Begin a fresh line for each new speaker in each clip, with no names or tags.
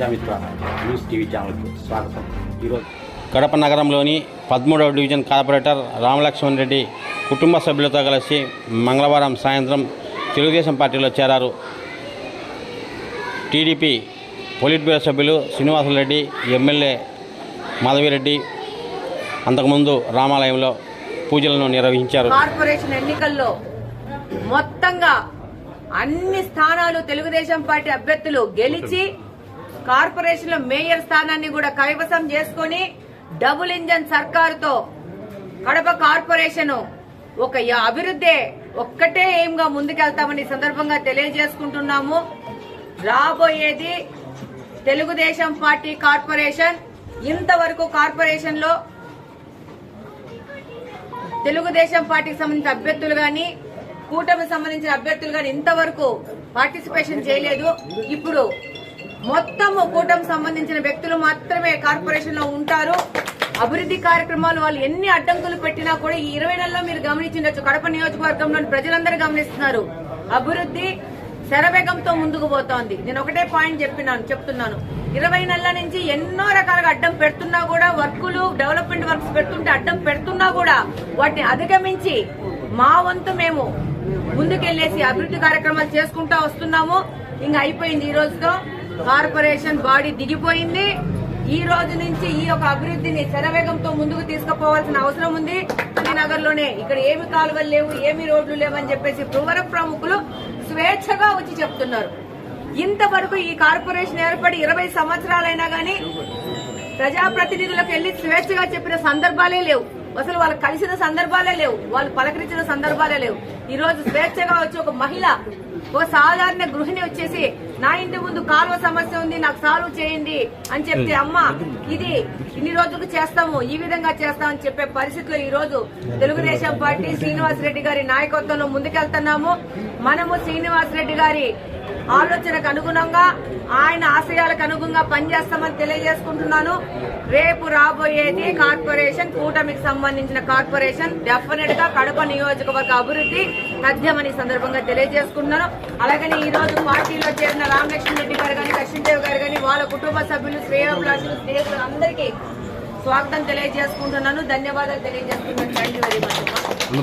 Prajamitra news TV ఛానల్కు స్వాగతం. ఈరోజు కడప నగరంలోని 13వ డివిజన్ కార్పొరేటర్ రామలక్ష్మణ్ రెడ్డి కుటుంబ సభ్యులతో కలిసి మంగళవారం సాయంత్రం తెలుగుదేశం పార్టీలో చేరారు. టీడీపీ పొలిట్ బ్యూరో సభ్యులు శ్రీనివాసరెడ్డి, ఎమ్మెల్యే మాధవిరెడ్డి అంతకుముందు రామాలయంలో పూజలను నిర్వహించారు.
కార్పొరేషన్ ఎన్నికల్లో మొత్తంగా అన్ని స్థానాలు తెలుగుదేశం పార్టీ అభ్యర్థులు గెలిచి కార్పొరేషన్ లో మేయర్ స్థానాన్ని కూడా కైవసం చేసుకుని డబుల్ ఇంజన్ సర్కారుతో కడప కార్పొరేషన్ ఒక అభివృద్ధి ఒక్కటే ఎయిమ్ గా ముందుకెళ్తామని సందర్భంగా తెలియజేసుకుంటున్నాము. రాబోయేది తెలుగుదేశం పార్టీ కార్పొరేషన్. ఇంతవరకు కార్పొరేషన్ లో తెలుగుదేశం పార్టీకి సంబంధించిన అభ్యర్థులు గాని కూటమికి సంబంధించిన అభ్యర్థులు గాని ఇంతవరకు పార్టిసిపేషన్ చేయలేదు. ఇప్పుడు మొత్తము కూటమికి సంబంధించిన వ్యక్తులు మాత్రమే కార్పొరేషన్ లో ఉంటారు. అభివృద్ధి కార్యక్రమాలు వాళ్ళు ఎన్ని అడ్డంకులు పెట్టినా కూడా ఈ 20 నెలల్లో మీరు గమనించవచ్చు. కడప నియోజకవర్గంలోని ప్రజలందరూ గమనిస్తున్నారు. అభివృద్ధి శరవేగంతో ముందుకు పోతోంది. నేను ఒకటే పాయింట్ చెప్తున్నాను. 20 నెలల నుంచి ఎన్నో రకాలుగా అడ్డం పెడుతున్నా కూడా వర్కులు డెవలప్మెంట్ వర్క్స్ పెడుతుంటే అడ్డం పెడుతున్నా కూడా వాటిని అధిగమించి మా వంతు మేము ముందుకెళ్లేసి అభివృద్ధి కార్యక్రమాలు చేసుకుంటా వస్తున్నాము. ఇంకా అయిపోయింది. ఈ రోజుతో కార్పొరేషన్ బాడీ దిగిపోయింది. ఈ రోజు నుంచి ఈ యొక్క అభివృద్ధిని శరవేగంతో ముందుకు తీసుకుపోవాల్సిన అవసరం ఉంది. నగర్ లోనే ఇక్కడ ఏమి కాలువలు లేవు, ఏమి రోడ్లు లేవని చెప్పేసి పురవర ప్రముఖులు స్వేచ్ఛగా వచ్చి చెప్తున్నారు. ఇంతవరకు ఈ కార్పొరేషన్ ఏర్పడి 20 సంవత్సరాలైనా గానీ ప్రజాప్రతినిధులకు వెళ్లి స్వేచ్ఛగా చెప్పిన సందర్భాలే లేవు. అసలు వాళ్ళు కలిసిన సందర్భాలే లేవు. వాళ్ళు పలకరించిన సందర్భాలే లేవు. ఈ రోజు స్వేచ్ఛగా వచ్చి ఒక మహిళ, ఒక సాధారణ గృహిణి వచ్చేసి నా ఇంటి ముందు కాలువ సమస్య ఉంది, నాకు సాల్వ్ చేయండి అని చెప్తే అమ్మ ఇది ఇన్ని రోజులకు చేస్తాము, ఈ విధంగా చేస్తామని చెప్పే పరిస్థితిలో ఈ రోజు తెలుగుదేశం పార్టీ శ్రీనివాసరెడ్డి గారి నాయకత్వంలో ముందుకెళ్తున్నాము. మనము శ్రీనివాసరెడ్డి గారి ఆలోచనకు అనుగుణంగా ఆయన ఆశయాలకు అనుగుణంగా పనిచేస్తామని తెలియజేసుకుంటున్నాను. రేపు రాబోయేది కార్పొరేషన్ కూటమికి సంబంధించిన కార్పొరేషన్. డెఫినెట్ గా కడప నియోజకవర్గ అభివృద్ధి తథ్యమని సందర్భంగా తెలియజేసుకుంటున్నాను. అలాగని ఈ రోజు పార్టీలో చేరిన రామలక్ష్మణ్ రెడ్డి గారు గాని, లక్ష్మీదేవి గారు గాని, వాళ్ళ కుటుంబ సభ్యులు, శ్రేయోభిలాషులు, స్నేహితులు అందరికీ స్వాగతం తెలియజేసుకుంటున్నాను. ధన్యవాదాలు తెలియజేస్తున్నాను. Thank you very much.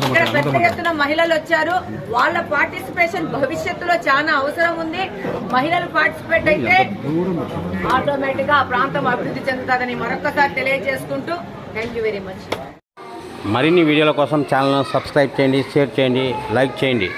ఇక్కడ పెద్ద ఎత్తున మహిళలు వచ్చారు. వాళ్ళ పార్టిసిపేషన్ భవిష్యత్తులో చాలా అవసరం ఉంది. మహిళలు పార్టిసిపేట్ అయితే ఆటోమేటిక్ గా ఆ ప్రాంతం అభివృద్ధి చెందుతుందని మరొకసారి తెలియజేసుకుంటూ థ్యాంక్ యూ వెరీ మచ్.
మరిన్ని వీడియోల కోసం ఛానల్ను సబ్స్క్రైబ్ చేయండి, షేర్ చేయండి, లైక్ చేయండి.